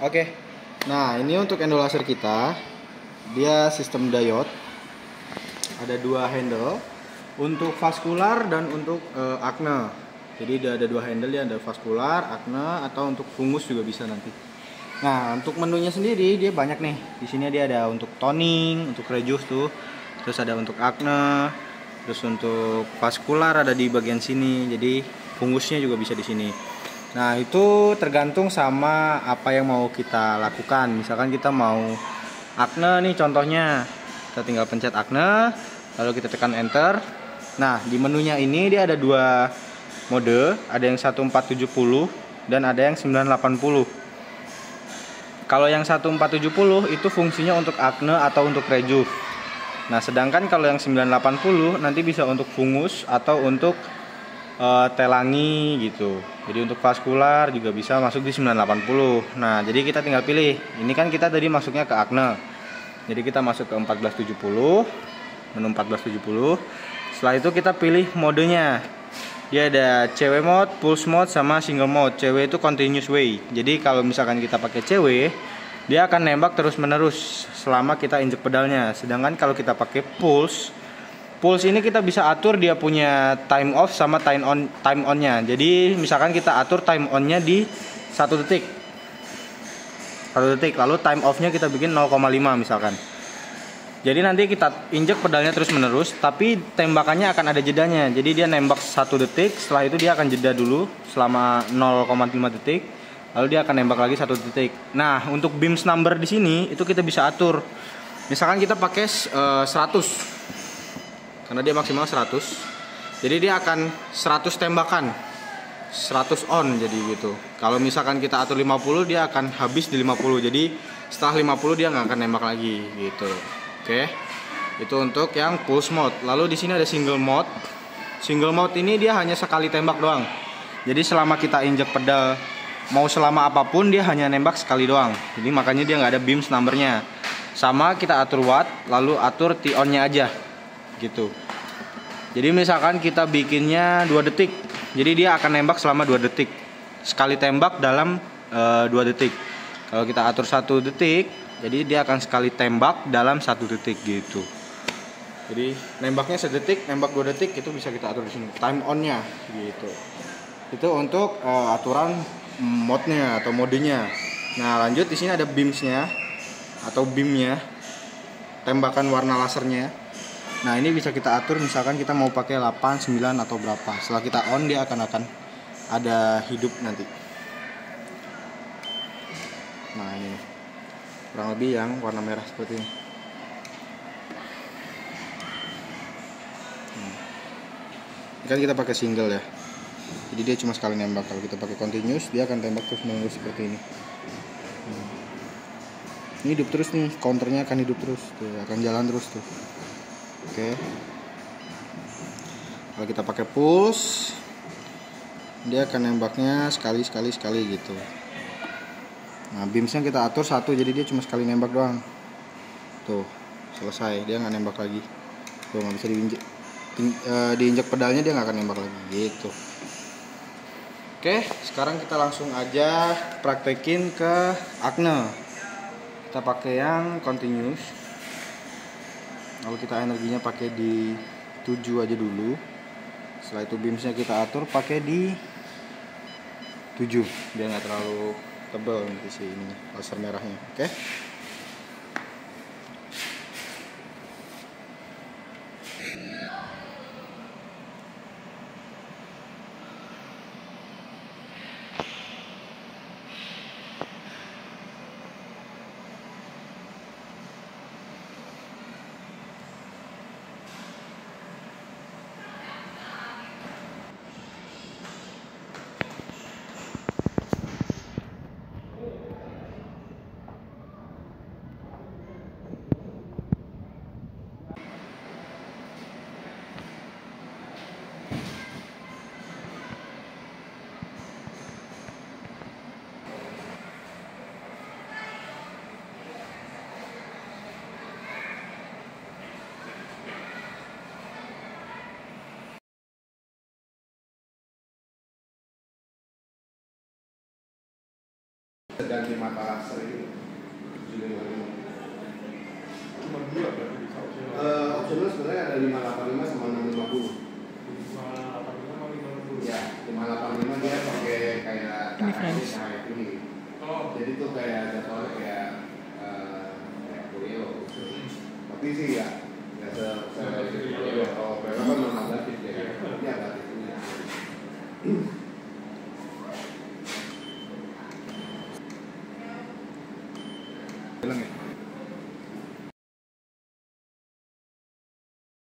Oke. Nah, ini untuk endolaser kita. Dia sistem diode. Ada dua handle untuk vaskular dan untuk acne. Jadi ada dua handle ya, ada vaskular, acne, atau untuk fungus juga bisa nanti. Nah, untuk menunya sendiri dia banyak nih. Di sini dia ada untuk toning, untuk rejuve tuh. Terus ada untuk acne, terus untuk vaskular ada di bagian sini. Jadi fungusnya juga bisa di sini. Nah, itu tergantung sama apa yang mau kita lakukan. Misalkan kita mau acne nih contohnya. Kita tinggal pencet acne, lalu kita tekan enter. Nah, di menunya ini dia ada dua mode, ada yang 1470 dan ada yang 980. Kalau yang 1470 itu fungsinya untuk acne atau untuk rejuve. Nah, sedangkan kalau yang 980 nanti bisa untuk fungus atau untuk telangi gitu. Jadi untuk vaskular juga bisa masuk di 980. Nah, jadi kita tinggal pilih. Ini kan kita tadi masuknya ke acne. Jadi kita masuk ke 1470, menu 1470. Setelah itu kita pilih modenya. Dia ada CW mode, pulse mode, sama single mode. CW itu continuous way. Jadi kalau misalkan kita pakai CW, dia akan nembak terus menerus selama kita injek pedalnya. Sedangkan kalau kita pakai pulse ini kita bisa atur dia punya time off sama time on-nya. Jadi misalkan kita atur time on-nya di 1 detik. 1 detik, lalu time off-nya kita bikin 0,5 misalkan. Jadi nanti kita injek pedalnya terus menerus, tapi tembakannya akan ada jedanya. Jadi dia nembak 1 detik, setelah itu dia akan jeda dulu selama 0,5 detik, lalu dia akan nembak lagi 1 detik. Nah, untuk beams number di sini itu kita bisa atur. Misalkan kita pakai 100, karena dia maksimal 100. Jadi dia akan 100 tembakan, 100 on jadi gitu. Kalau misalkan kita atur 50, dia akan habis di 50. Jadi setelah 50 dia nggak akan nembak lagi gitu. Oke, itu untuk yang pulse mode. Lalu di sini ada single mode. Single mode ini dia hanya sekali tembak doang. Jadi selama kita injek pedal, mau selama apapun dia hanya nembak sekali doang. Jadi makanya dia nggak ada beams numbernya. Sama kita atur watt, lalu atur T-on-nya aja, gitu. Jadi misalkan kita bikinnya 2 detik, jadi dia akan nembak selama 2 detik. Sekali tembak dalam 2 detik. Kalau kita atur 1 detik, jadi dia akan sekali tembak dalam 1 detik gitu. Jadi nembaknya 1 detik, nembak 2 detik itu bisa kita atur di sini. Time on-nya gitu. Itu untuk aturan mode-nya atau modenya. Nah, lanjut di sini ada beams-nya atau beam-nya. Tembakan warna lasernya. Nah, ini bisa kita atur misalkan kita mau pakai 8, 9 atau berapa. Setelah kita on dia akan ada hidup nanti. Nah, ini kurang lebih yang warna merah seperti ini. Ini kan kita pakai single ya, jadi dia cuma sekali nembak. Kalau kita pakai continuous dia akan tembak terus menerus seperti ini. Ini hidup terus nih, counternya akan hidup terus tuh, akan jalan terus tuh. Oke. Kalau kita pakai pulse dia akan nembaknya sekali gitu. Nah, beamsnya kita atur 1, jadi dia cuma sekali nembak doang. Tuh, selesai, dia nggak nembak lagi. Tuh, nggak bisa diinjek pedalnya, dia nggak akan nembak lagi gitu. Oke, sekarang kita langsung aja praktekin ke acne. Kita pakai yang continuous, lalu kita energinya pakai di 7 aja dulu. Setelah itu beamsnya kita atur pakai di 7 biar nggak terlalu tebal nanti si ini laser merahnya. Oke. ganti mata laser ini. Cuma dua berarti bisa opsional sebenarnya ada 585 sama 650. 585 sama 550. Ya, 585 dia pakai kayak Ini Friends. kayak ini. Oh. Jadi tuh kayak jadwalnya kayak kuliah. Tapi sih ya